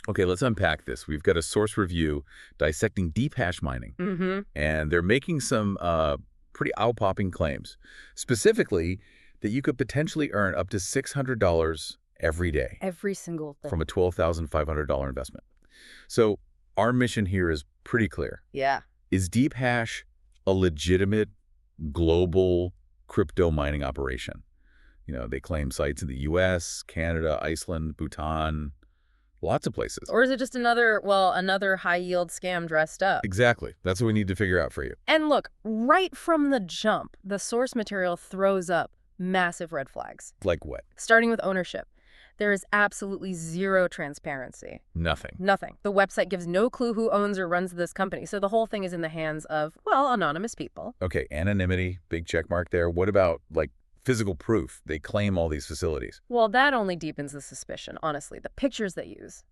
Okay, let's unpack this. We've got a source review dissecting DeepHash mining, Mm-hmm. and they're making some pretty eye-popping claims, specifically that you could potentially earn up to $600 every day Every single thing. from a $12,500 investment. So our mission here is pretty clear. Yeah. Is DeepHash a legitimate global crypto mining operation? You know, they claim sites in the US, Canada, Iceland, Bhutan, lots of places. Or is it just another high-yield scam dressed up? Exactly. That's what we need to figure out for you. And look, right from the jump, the source material throws up massive red flags. Like what? Starting with ownership. There is absolutely zero transparency. Nothing. Nothing. The website gives no clue who owns or runs this company, so the whole thing is in the hands of, well, anonymous people. Okay, anonymity, big check mark there. What about, like, physical proof? They claim all these facilities. Well, that only deepens the suspicion, honestly. The pictures they use,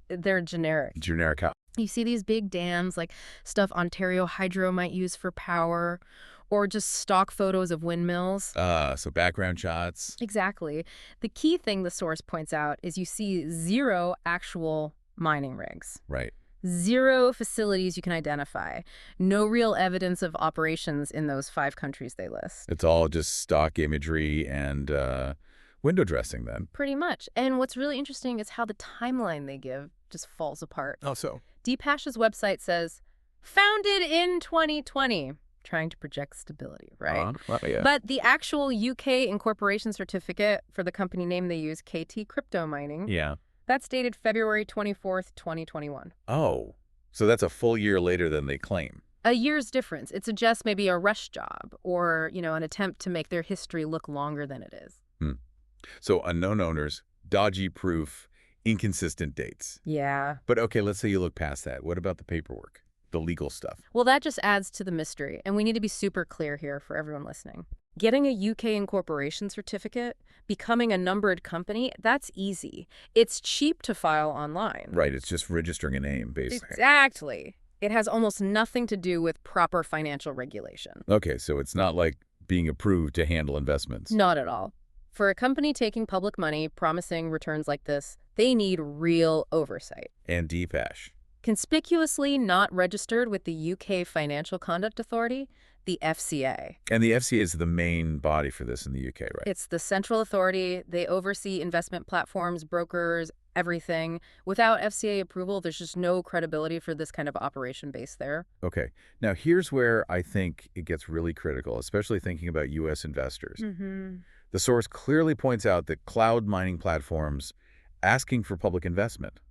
they're generic. Generic how? You see these big dams, like stuff Ontario Hydro might use for power, or just stock photos of windmills. So background shots. Exactly. The key thing the source points out is you see zero actual mining rigs. Right. Zero facilities you can identify. No real evidence of operations in those 5 countries they list. It's all just stock imagery and window dressing then. Pretty much. And what's really interesting is how the timeline they give just falls apart. Oh, so? DeepHash's website says, founded in 2020. Trying to project stability, right? Well, yeah. But the actual UK incorporation certificate for the company name they use, KT Crypto Mining, Yeah. that's dated February 24th, 2021. Oh, so that's a full year later than they claim. A year's difference. It suggests maybe a rush job or, an attempt to make their history look longer than it is. So unknown owners, dodgy proof, inconsistent dates. Yeah. But okay, let's say you look past that. What about the paperwork? The legal stuff? Well, that just adds to the mystery, and we need to be super clear here for everyone listening. Getting a UK incorporation certificate, becoming a numbered company, that's easy. It's cheap to file online. Right, it's just registering a name, basically. Exactly. It has almost nothing to do with proper financial regulation. Okay, so it's not like being approved to handle investments. Not at all. For a company taking public money, promising returns like this, they need real oversight. And DeepHash. Conspicuously not registered with the UK Financial Conduct Authority, the FCA. And the FCA is the main body for this in the UK, right? It's the central authority. They oversee investment platforms, brokers, everything. Without FCA approval, there's just no credibility for this kind of operation based there. Okay. Now, here's where I think it gets really critical, especially thinking about U.S. investors. The source clearly points out that cloud mining platforms asking for public investment,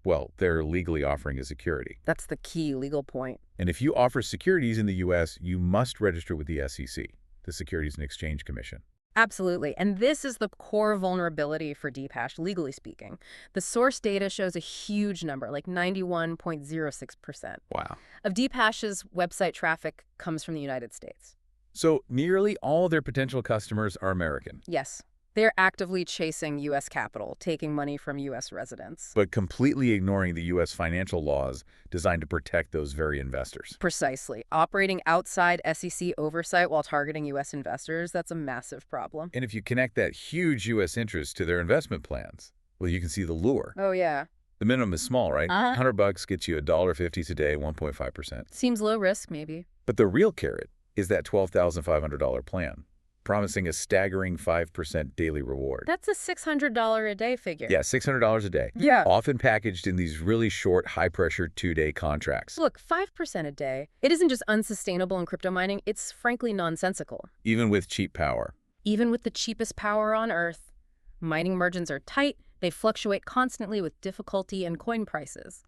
well, they're legally offering a security. That's the key legal point. And if you offer securities in the U.S., you must register with the SEC, the Securities and Exchange Commission. Absolutely. And this is the core vulnerability for DeepHash, legally speaking. The source data shows a huge number, like 91.06%. Wow. Of DeepHash's website traffic comes from the United States. So nearly all their potential customers are American. Yes. They're actively chasing U.S. capital, taking money from U.S. residents. But completely ignoring the U.S. financial laws designed to protect those very investors. Precisely. Operating outside SEC oversight while targeting U.S. investors, that's a massive problem. And if you connect that huge U.S. interest to their investment plans, well, you can see the lure. Oh, yeah. The minimum is small, right? $100 gets you $1.50 today, 1.5%. Seems low risk, maybe. But the real carrot is that $12,500 plan, promising a staggering 5% daily reward. That's a $600 a day figure. Yeah, $600 a day. Yeah. Often packaged in these really short, high-pressure 2-day contracts. Look, 5% a day, it isn't just unsustainable in crypto mining, it's frankly nonsensical. Even with cheap power. Even with the cheapest power on Earth, mining margins are tight, they fluctuate constantly with difficulty and coin prices.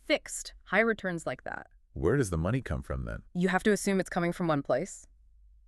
Fixed, high returns like that. Where does the money come from then? You have to assume it's coming from one place.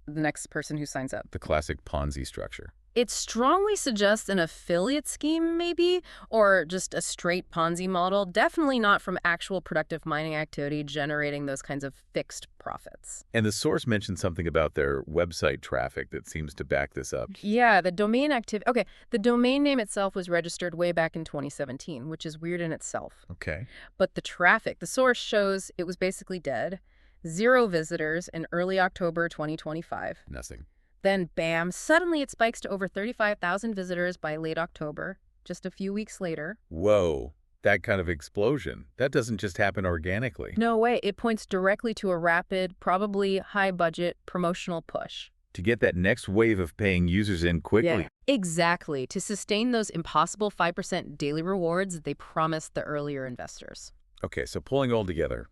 The next person who signs up. The classic Ponzi structure. It strongly suggests an affiliate scheme, maybe, or just a straight Ponzi model. Definitely not from actual productive mining activity generating those kinds of fixed profits. And the source mentioned something about their website traffic that seems to back this up. Yeah, the domain activity. Okay, the domain name itself was registered way back in 2017, which is weird in itself. Okay. But the traffic, the source shows it was basically dead. 0 visitors in early October 2025. Nothing. Then, bam, suddenly it spikes to over 35,000 visitors by late October, just a few weeks later. Whoa. that kind of explosion. That doesn't just happen organically. No way. It points directly to a rapid, probably high-budget promotional push. To get that next wave of paying users in quickly. Yeah, exactly. To sustain those impossible 5% daily rewards that they promised the earlier investors. Okay, so pulling all together,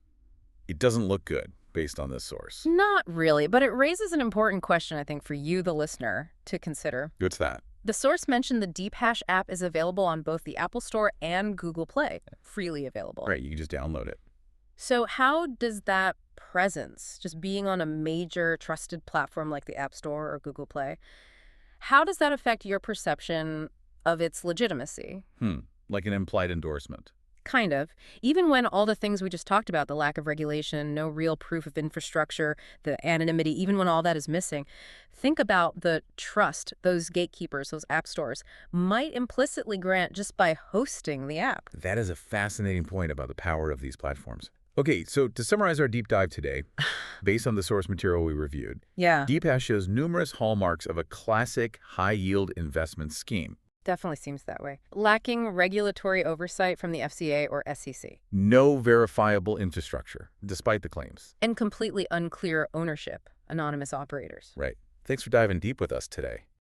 it doesn't look good based on this source. Not really, but it raises an important question, I think, for you, the listener, to consider. What's that? The source mentioned the DeepHash app is available on both the Apple Store and Google Play, freely available. Right, you can just download it. So how does that presence, just being on a major trusted platform like the App Store or Google Play, how does that affect your perception of its legitimacy? Like an implied endorsement. Kind of. Even when all the things we just talked about, the lack of regulation, no real proof of infrastructure, the anonymity, even when all that is missing, think about the trust those gatekeepers, those app stores, might implicitly grant just by hosting the app. That is a fascinating point about the power of these platforms. Okay, so to summarize our deep dive today, based on the source material we reviewed, Yeah, DeepHash shows numerous hallmarks of a classic high-yield investment scheme. definitely seems that way. Lacking regulatory oversight from the FCA or SEC. No verifiable infrastructure, despite the claims. And completely unclear ownership, anonymous operators. Right. Thanks for diving deep with us today.